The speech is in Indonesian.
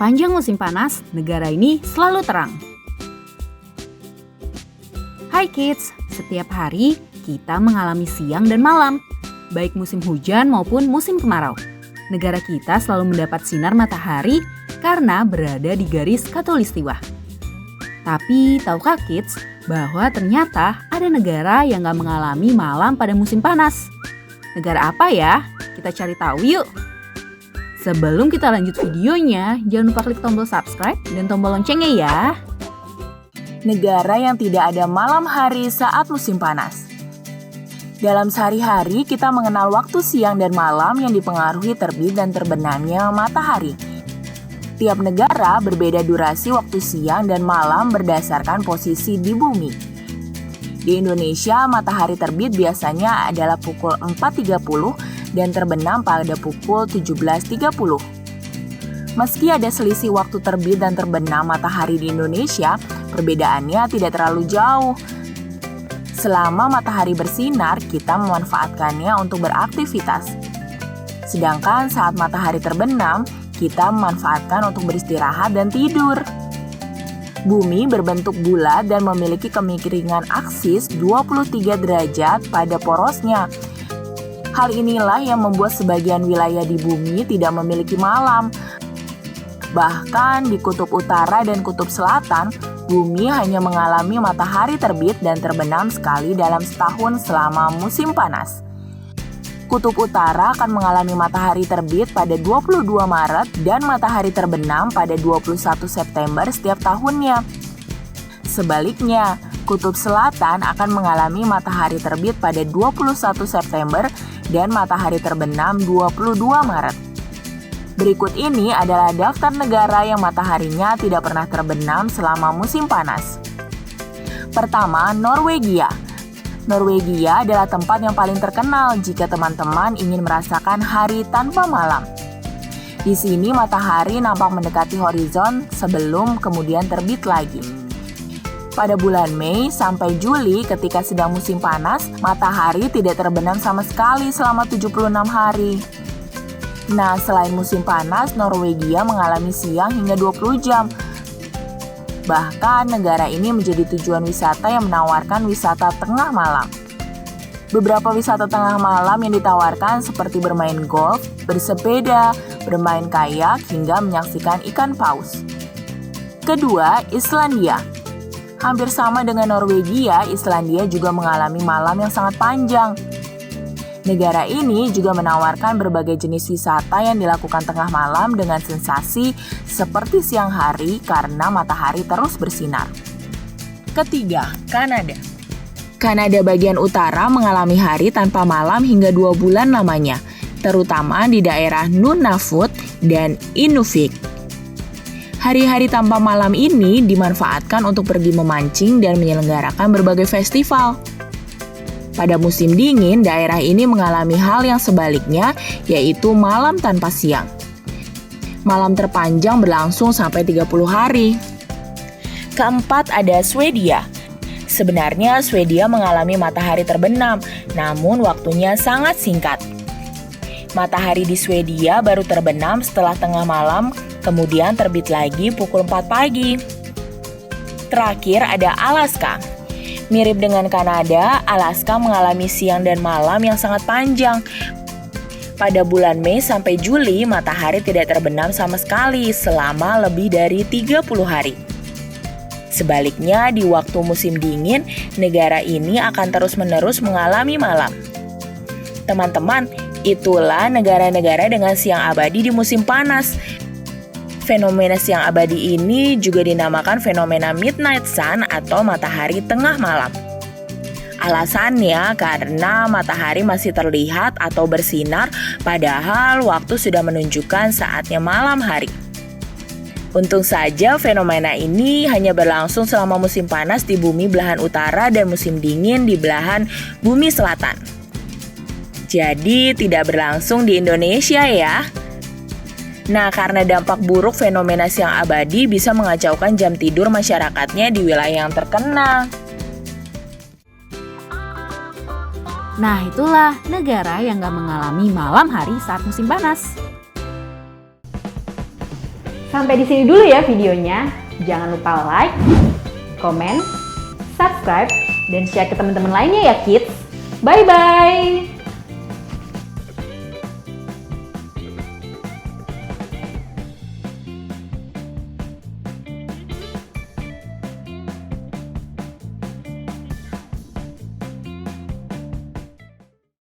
Sepanjang musim panas, negara ini selalu terang. Hai kids, setiap hari kita mengalami siang dan malam, baik musim hujan maupun musim kemarau. Negara kita selalu mendapat sinar matahari karena berada di garis khatulistiwa. Tapi tahukah kids bahwa ternyata ada negara yang gak mengalami malam pada musim panas? Negara apa ya? Kita cari tahu yuk! Sebelum kita lanjut videonya, jangan lupa klik tombol subscribe dan tombol loncengnya ya. Negara yang tidak ada malam hari saat musim panas. Dalam sehari-hari, kita mengenal waktu siang dan malam yang dipengaruhi terbit dan terbenamnya matahari. Tiap negara berbeda durasi waktu siang dan malam berdasarkan posisi di bumi. Di Indonesia, matahari terbit biasanya adalah pukul 4.30 dan terbenam pada pukul 17.30. Meski ada selisih waktu terbit dan terbenam matahari di Indonesia, perbedaannya tidak terlalu jauh. Selama matahari bersinar, kita memanfaatkannya untuk beraktivitas. Sedangkan saat matahari terbenam, kita memanfaatkan untuk beristirahat dan tidur. Bumi berbentuk bulat dan memiliki kemiringan aksis 23 derajat pada porosnya. Hal inilah yang membuat sebagian wilayah di bumi tidak memiliki malam. Bahkan di kutub utara dan kutub selatan, bumi hanya mengalami matahari terbit dan terbenam sekali dalam setahun selama musim panas. Kutub utara akan mengalami matahari terbit pada 22 Maret dan matahari terbenam pada 21 September setiap tahunnya. Sebaliknya, kutub selatan akan mengalami matahari terbit pada 21 September dan matahari terbenam 22 Maret. Berikut ini adalah daftar negara yang mataharinya tidak pernah terbenam selama musim panas. Pertama, Norwegia. Norwegia adalah tempat yang paling terkenal jika teman-teman ingin merasakan hari tanpa malam. Di sini matahari nampak mendekati horizon sebelum kemudian terbit lagi. Pada bulan Mei sampai Juli ketika sedang musim panas, matahari tidak terbenam sama sekali selama 76 hari. Nah, selain musim panas, Norwegia mengalami siang hingga 20 jam. Bahkan, negara ini menjadi tujuan wisata yang menawarkan wisata tengah malam. Beberapa wisata tengah malam yang ditawarkan seperti bermain golf, bersepeda, bermain kayak, hingga menyaksikan ikan paus. Kedua, Islandia. Hampir sama dengan Norwegia, Islandia juga mengalami malam yang sangat panjang. Negara ini juga menawarkan berbagai jenis wisata yang dilakukan tengah malam dengan sensasi seperti siang hari karena matahari terus bersinar. Ketiga, Kanada. Kanada bagian utara mengalami hari tanpa malam hingga 2 bulan lamanya, terutama di daerah Nunavut dan Inuvik. Hari-hari tanpa malam ini dimanfaatkan untuk pergi memancing dan menyelenggarakan berbagai festival. Pada musim dingin, daerah ini mengalami hal yang sebaliknya, yaitu malam tanpa siang. Malam terpanjang berlangsung sampai 30 hari. Keempat, ada Swedia. Sebenarnya Swedia mengalami matahari terbenam, namun waktunya sangat singkat. Matahari di Swedia baru terbenam setelah tengah malam, kemudian terbit lagi pukul 4 pagi. Terakhir ada Alaska. Mirip dengan Kanada, Alaska mengalami siang dan malam yang sangat panjang. Pada bulan Mei sampai Juli, matahari tidak terbenam sama sekali selama lebih dari 30 hari. Sebaliknya, di waktu musim dingin, negara ini akan terus-menerus mengalami malam. Teman-teman, itulah negara-negara dengan siang abadi di musim panas. Fenomena siang abadi ini juga dinamakan fenomena midnight sun atau matahari tengah malam. Alasannya karena matahari masih terlihat atau bersinar padahal waktu sudah menunjukkan saatnya malam hari. Untung saja fenomena ini hanya berlangsung selama musim panas di bumi belahan utara dan musim dingin di belahan bumi selatan. Jadi tidak berlangsung di Indonesia ya. Nah, karena dampak buruk fenomena siang abadi bisa mengacaukan jam tidur masyarakatnya di wilayah yang terkena. Nah, itulah negara yang gak mengalami malam hari saat musim panas. Sampai di sini dulu ya videonya. Jangan lupa like, komen, subscribe, dan share ke teman-teman lainnya ya kids. Bye-bye!